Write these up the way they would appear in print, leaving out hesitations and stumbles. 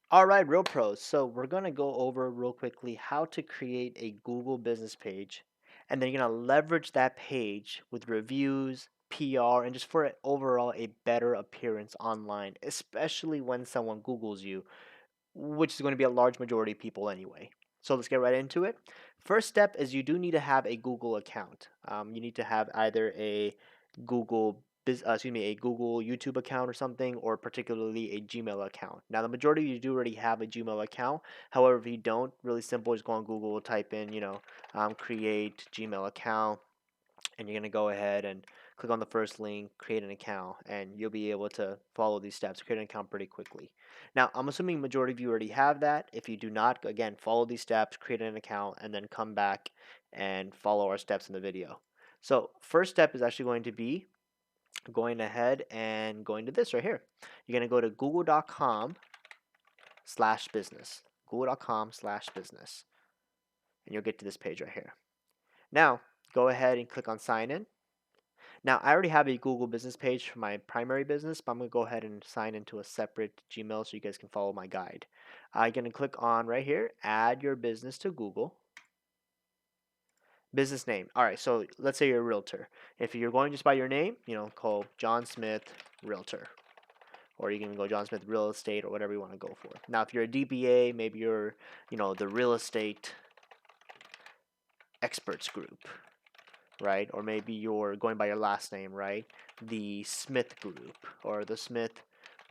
All right, real pros. So we're gonna go over real quickly how to create a Google business page, and then you're gonna leverage that page with reviews, PR, and just for overall a better appearance online, especially when someone Googles you, which is going to be a large majority of people anyway. So let's get right into it. First step is you do need to have a Google account. You need to have either a a Google YouTube account or something, or particularly a Gmail account. Now, the majority of you do already have a Gmail account. However, if you don't, really simple, just go on Google, type in, create Gmail account, and you're going to go ahead and click on the first link, create an account, and you'll be able to follow these steps, create an account pretty quickly. Now, I'm assuming majority of you already have that. If you do not, again, follow these steps, create an account, and then come back and follow our steps in the video. So first step is actually going to be going ahead and going to this right here. You're going to go to google.com/business, google.com/business, and you'll get to this page right here. Now, go ahead and click on sign in. Now, I already have a Google business page for my primary business, but I'm going to go ahead and sign into a separate Gmail so you guys can follow my guide. I'm going to click on right here, add your business to Google. Business name. All right, so let's say you're a realtor. If you're going just by your name, call John Smith Realtor. Or you can go John Smith Real Estate or whatever you want to go for. Now, if you're a DBA, maybe you're, the real estate experts group, right? Or maybe you're going by your last name, right? The Smith Group or the Smith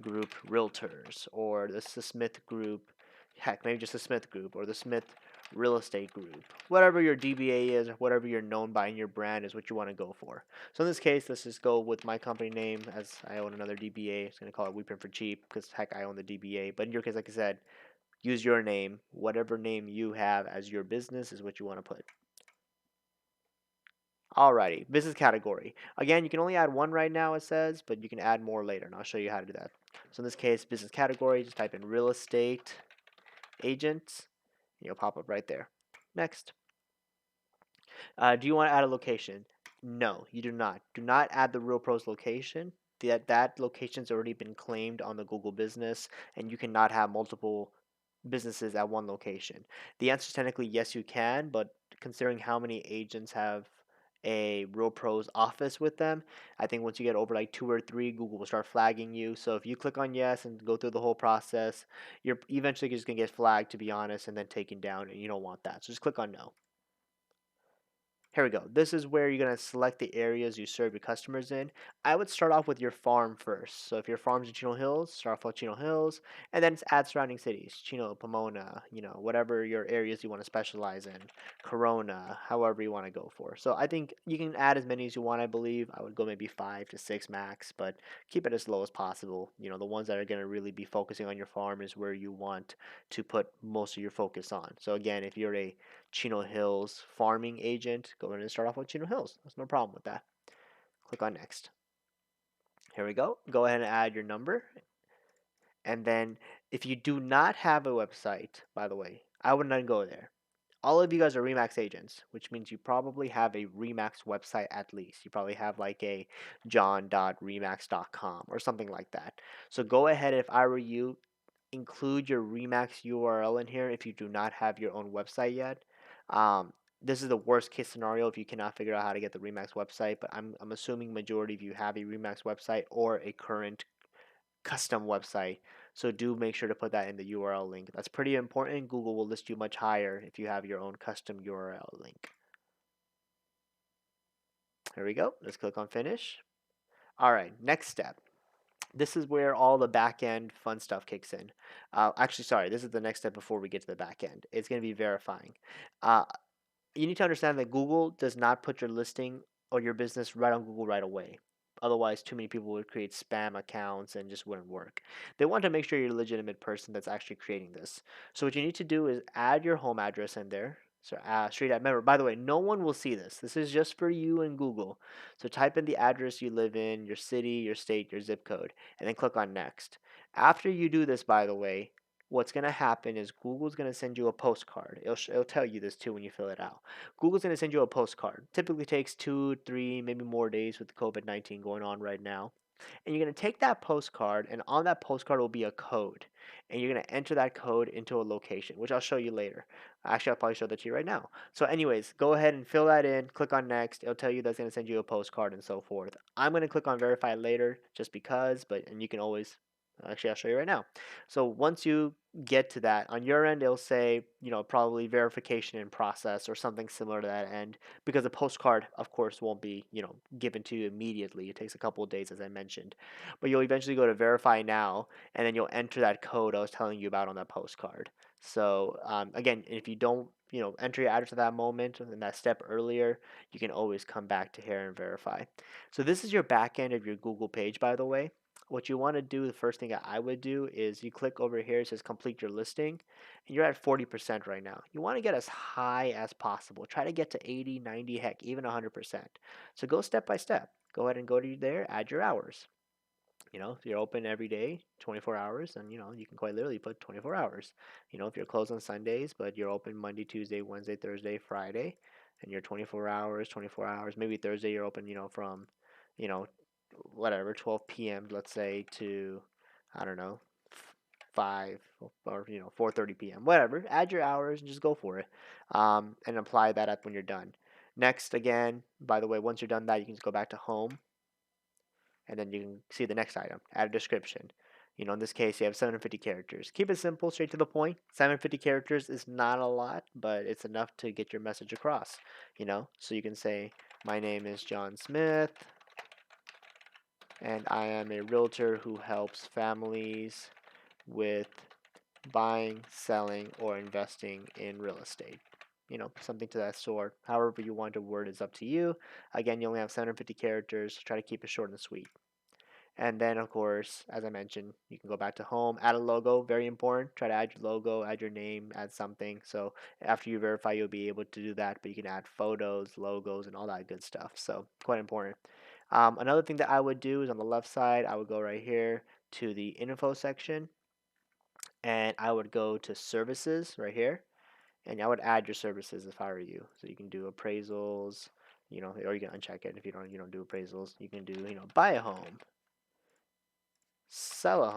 Group Realtors or the Smith Group, heck, maybe just the Smith Group or the Smith Real Estate Group. Whatever your DBA is, or whatever you're known by in your brand is what you want to go for. So in this case, let's just go with my company name as I own another DBA. I'm going to call it We Print for Cheap because heck, I own the DBA. But in your case, like I said, use your name. Whatever name you have as your business is what you want to put. Alrighty, business category. Again, you can only add one right now, it says, but you can add more later, and I'll show you how to do that. So in this case, business category, just type in real estate agents, and you'll pop up right there. Next. Do you want to add a location? No, you do not. Do not add the Real Pros location. That location's already been claimed on the Google Business, and you cannot have multiple businesses at one location. The answer is technically yes, you can, but considering how many agents have a Real Pros office with them, I think once you get over like two or three, Google will start flagging you. So if you click on yes and go through the whole process, you're eventually just gonna get flagged, to be honest, and then taken down, and you don't want that. So just click on no. Here we go. This is where you're going to select the areas you serve your customers in. I would start off with your farm first. So if your farm's in Chino Hills, start off with Chino Hills, and then add surrounding cities, Chino, Pomona, whatever your areas you want to specialize in, Corona, however you want to go for. So I think you can add as many as you want, I believe. I would go maybe 5 to 6 max, but keep it as low as possible. The ones that are going to really be focusing on your farm is where you want to put most of your focus on. So again, if you're a Chino Hills farming agent, go ahead and start off with Chino Hills. There's no problem with that. Click on next. Here we go. Go ahead and add your number. And then if you do not have a website, by the way, I would not go there. All of you guys are Remax agents, which means you probably have a Remax website at least. You probably have like a john.remax.com or something like that. So go ahead, if I were you, include your Remax URL in here if you do not have your own website yet. This is the worst case scenario if you cannot figure out how to get the Remax website, but I'm assuming majority of you have a Remax website or a current custom website. So do make sure to put that in the URL link. That's pretty important. Google will list you much higher if you have your own custom URL link. Here we go. Let's click on finish. All right, next step. This is where all the back end fun stuff kicks in. Actually, sorry, this is the next step before we get to the back end. It's going to be verifying. Uh, you need to understand that Google does not put your listing or your business right on Google right away. Otherwise, too many people would create spam accounts and just wouldn't work. They want to make sure you're a legitimate person that's actually creating this. So what you need to do is add your home address in there. So street address. Remember, by the way, no one will see this. This is just for you and Google. So type in the address you live in, your city, your state, your zip code, and then click on next. After you do this, by the way, what's going to happen is Google's going to send you a postcard. It'll tell you this too when you fill it out. Google's going to send you a postcard. Typically takes 2, 3, maybe more days with COVID-19 going on right now. And you're going to take that postcard, and on that postcard will be a code. And you're going to enter that code into a location, which I'll show you later. Actually, I'll probably show that to you right now. So anyways, go ahead and fill that in, click on next. It'll tell you that's going to send you a postcard and so forth. I'm going to click on verify later just because, and you can always, actually, I'll show you right now. So once you get to that, on your end, it'll say, probably verification in process or something similar to that end, because the postcard, of course, won't be, given to you immediately. It takes a couple of days, as I mentioned. But you'll eventually go to verify now, and then you'll enter that code I was telling you about on that postcard. So again, if you don't, enter your address at that moment and that step earlier, you can always come back to here and verify. So this is your back end of your Google page, by the way. What you want to do, the first thing I would do is you click over here, it says complete your listing, and you're at 40% right now. You want to get as high as possible. Try to get to 80, 90, heck, even 100%. So go step by step. Go ahead and go to there, add your hours. If you're open every day, 24 hours, then, you can quite literally put 24 hours. If you're closed on Sundays, but you're open Monday, Tuesday, Wednesday, Thursday, Friday, and you're 24 hours, maybe Thursday you're open, from, you know, whatever, 12 p.m., let's say, to, I don't know, 5 or, 4:30 p.m., whatever. Add your hours and just go for it, and apply that up when you're done. Next, again, by the way, once you're done that, you can just go back to home, and then you can see the next item, add a description. In this case, you have 750 characters. Keep it simple, straight to the point. 750 characters is not a lot, but it's enough to get your message across, So you can say, my name is John Smith, and I am a realtor who helps families with buying, selling, or investing in real estate. Something to that sort. However you want to word is up to you. Again, you only have 750 characters, so try to keep it short and sweet. And then, of course, as I mentioned, you can go back to home, add a logo, very important. Try to add your logo, add your name, add something. So after you verify, you'll be able to do that, but you can add photos, logos, and all that good stuff. So quite important. Another thing that I would do is on the left side, I would go right here to the info section, and I would go to services right here, and I would add your services if I were you. So you can do appraisals, or you can uncheck it if you don't do appraisals. You can do, buy a home, sell a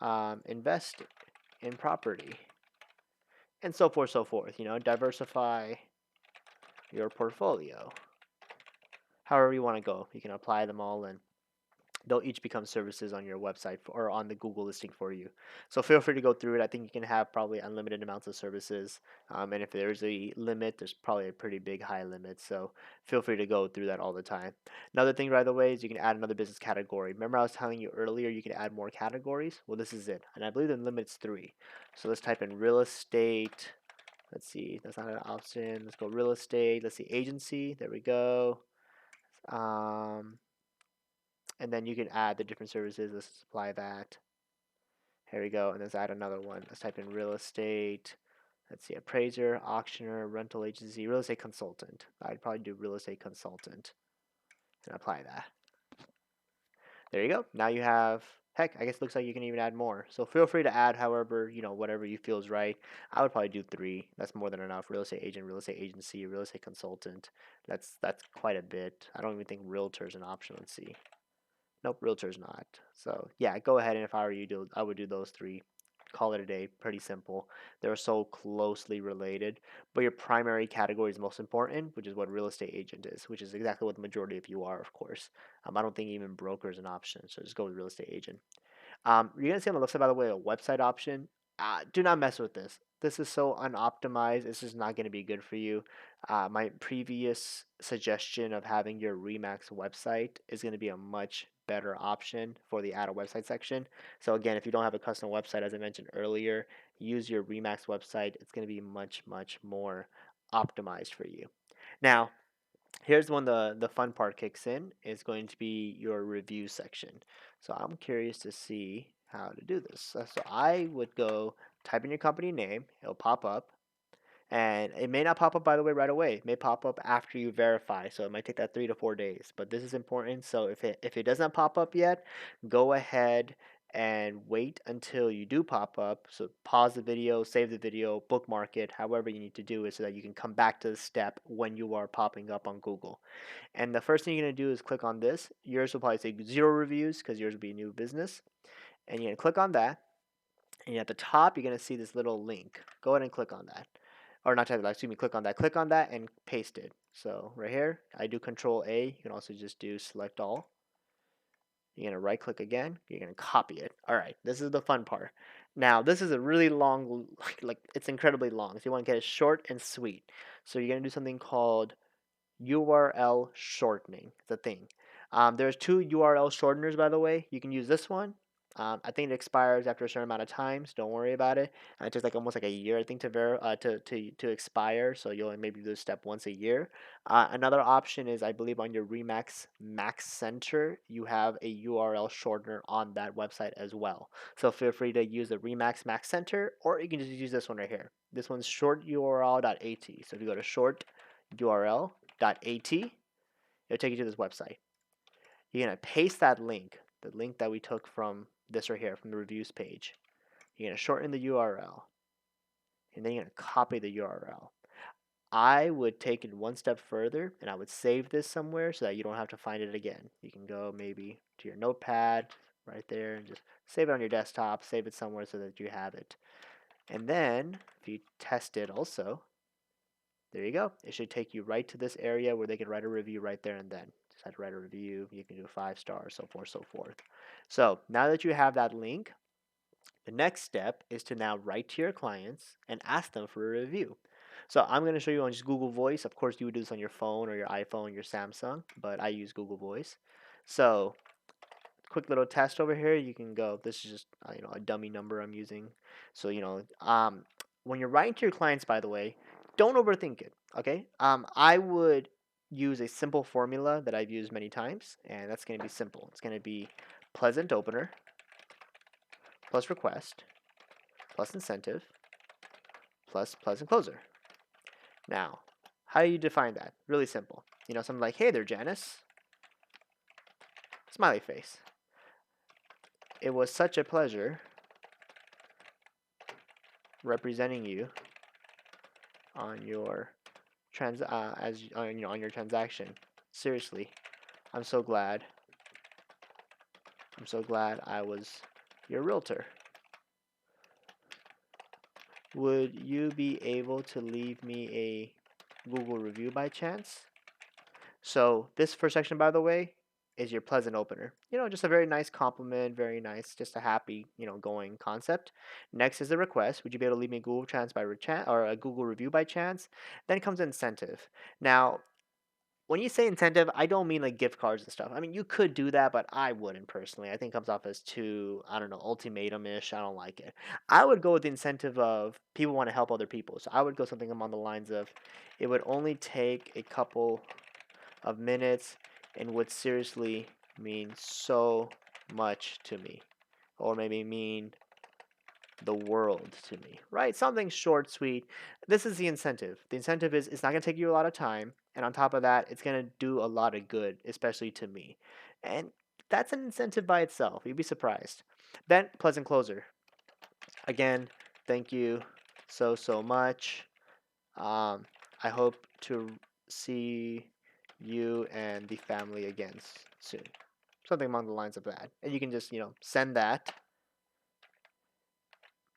home, invest in property, and so forth, so forth. Diversify your portfolio. However you want to go, you can apply them all, and they'll each become services on your website or on the Google listing for you. So feel free to go through it. I think you can have probably unlimited amounts of services. And if there's a limit, there's probably a pretty big high limit. So feel free to go through that all the time. Another thing, by the way, is you can add another business category. Remember I was telling you earlier you can add more categories? Well, this is it. And I believe the limit's 3. So let's type in real estate. Let's see, that's not an option. Let's go real estate. Let's see, agency. There we go. And then you can add the different services. Let's apply that. Here we go. And let's add another one. Let's type in real estate. Let's see, appraiser, auctioneer, rental agency, real estate consultant. I'd probably do real estate consultant and apply that. There you go. Now you have, heck, I guess it looks like you can even add more. So feel free to add however, whatever you feel is right. I would probably do 3. That's more than enough. Real estate agent, real estate agency, real estate consultant. That's quite a bit. I don't even think realtor is an option. Let's see. Nope, realtor's not. So yeah, go ahead, and if I were you, I would do those 3. Call it a day. Pretty simple. They're so closely related, but your primary category is most important, which is what real estate agent is, which is exactly what the majority of you are, of course. I don't think even broker is an option, so just go with real estate agent. You're gonna see on the left side, by the way, a website option. Do not mess with this. This is so unoptimized. It's just not gonna be good for you. My previous suggestion of having your Remax website is gonna be a much better option for the add a website section. So again, if you don't have a custom website, as I mentioned earlier, use your Remax website. It's gonna be much, much more optimized for you. Now, here's when the fun part kicks in, is going to be your review section. So I'm curious to see how to do this. So I would go type in your company name, it'll pop up, and it may not pop up, by the way, right away. It may pop up after you verify, so it might take that 3 to 4 days. But this is important. So if it does not pop up yet, go ahead and wait until you do pop up. So pause the video, save the video, bookmark it, however you need to do it so that you can come back to the step when you are popping up on Google. And the first thing you're going to do is click on this. Yours will probably say 0 reviews because yours will be a new business. And you're going to click on that. And at the top, you're going to see this little link. Go ahead and click on that. Or not type it, excuse me, click on that. Click on that and paste it. So right here, I do Control A. You can also just do Select All. You're going to right click again. You're going to copy it. All right, this is the fun part. Now, this is a really long, like it's incredibly long. So you want to get it short and sweet. So you're going to do something called URL shortening. It's a thing. There's 2 URL shorteners, by the way. You can use this one. I think it expires after a certain amount of time, so don't worry about it. It takes like almost like a year, I think, to expire. So you'll maybe do this step once a year. Another option is, I believe, on your Remax Max Center, you have a URL shortener on that website as well. So feel free to use the Remax Max Center, or you can just use this one right here. This one's shorturl.at. So if you go to shorturl.at, it'll take you to this website. You're going to paste that link, the link that we took from this right here, from the reviews page. You're going to shorten the URL, and then you're going to copy the URL. I would take it one step further, and I would save this somewhere so that you don't have to find it again. You can go maybe to your notepad right there and just save it on your desktop, save it somewhere so that you have it. And then, if you test it also, there you go. It should take you right to this area where they can write a review right there and then. Just have to write a review. You can do 5 stars, so forth, so forth. So now that you have that link, the next step is to now write to your clients and ask them for a review. So I'm going to show you on just Google Voice. Of course, you would do this on your phone or your iPhone, your Samsung, but I use Google Voice. So quick little test over here. You can go. This is just a dummy number I'm using. So when you're writing to your clients, by the way, don't overthink it. Okay. I would use a simple formula that I've used many times, and that's going to be simple. It's going to be pleasant opener plus request plus incentive plus pleasant closer. Now, how do you define that? Really simple. Something like, hey there, Janice. Smiley face. It was such a pleasure representing you on your on your transaction. Seriously, I'm so glad. I'm so glad I was your realtor. Would you be able to leave me a Google review by chance? So this first section, by the way, is your pleasant opener. Just a very nice compliment, very nice, just a happy, going concept. Next is the request. Would you be able to leave me a Google chance or a Google review by chance? Then comes incentive. Now, when you say incentive, I don't mean like gift cards and stuff. I mean, you could do that, but I wouldn't personally. I think it comes off as too, I don't know, ultimatum-ish. I don't like it. I would go with the incentive of people want to help other people. So I would go something along the lines of, it would only take a couple of minutes and would seriously mean so much to me, or maybe mean the world to me, right? Something short, sweet. This is the incentive. The incentive is it's not going to take you a lot of time, and on top of that, it's going to do a lot of good, especially to me. And that's an incentive by itself. You'd be surprised. Then pleasant closer. Again, thank you so much. I hope to see you and the family again soon. Something along the lines of that. And you can just, send that.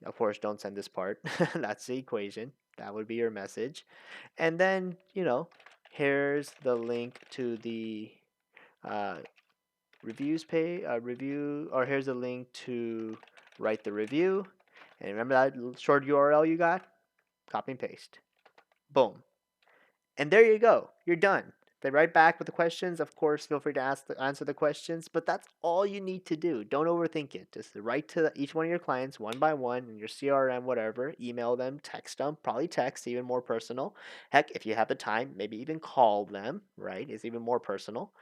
Of course, don't send this part. That's the equation. That would be your message. And then, here's the link to the reviews page, or here's the link to write the review. And remember that short URL you got? Copy and paste. Boom. And there you go. You're done. They write back with the questions. Of course, feel free to answer the questions, but that's all you need to do. Don't overthink it. Just write to each one of your clients one by one in your CRM, whatever. Email them, text them, probably text, even more personal. Heck, if you have the time, maybe even call them, right? It's even more personal.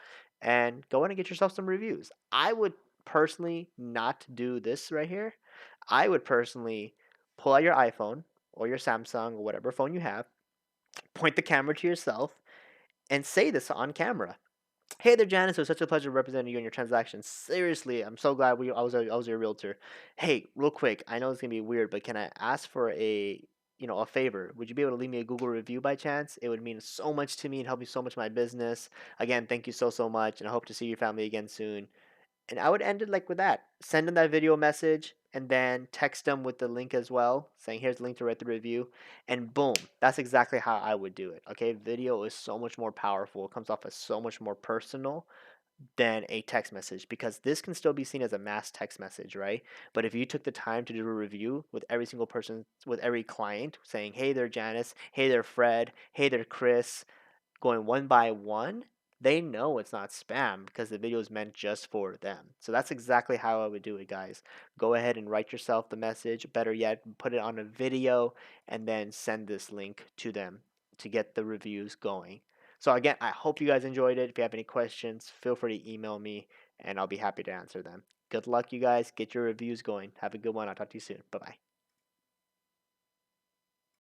And go in and get yourself some reviews. I would personally not do this right here. I would personally pull out your iPhone or your Samsung or whatever phone you have, point the camera to yourself, and say this on camera. Hey there, Janice. It was such a pleasure representing you in your transaction. Seriously, I'm so glad I was your realtor. Hey, real quick, I know it's gonna be weird, but can I ask for a favor? Would you be able to leave me a Google review by chance? It would mean so much to me and help me so much in my business. Again, thank you so much, and I hope to see your family again soon. And I would end it like with that. Send them that video message and then text them with the link as well, saying here's the link to write the review. And boom, that's exactly how I would do it. Okay, video is so much more powerful. It comes off as so much more personal than a text message because this can still be seen as a mass text message, right? But if you took the time to do a review with every single person, with every client, saying, hey there, Janice, hey there, Fred, hey there, Chris, going one by one, they know it's not spam because the video is meant just for them. So that's exactly how I would do it, guys. Go ahead and write yourself the message. Better yet, put it on a video and then send this link to them to get the reviews going. So again, I hope you guys enjoyed it. If you have any questions, feel free to email me and I'll be happy to answer them. Good luck, you guys. Get your reviews going. Have a good one. I'll talk to you soon. Bye bye.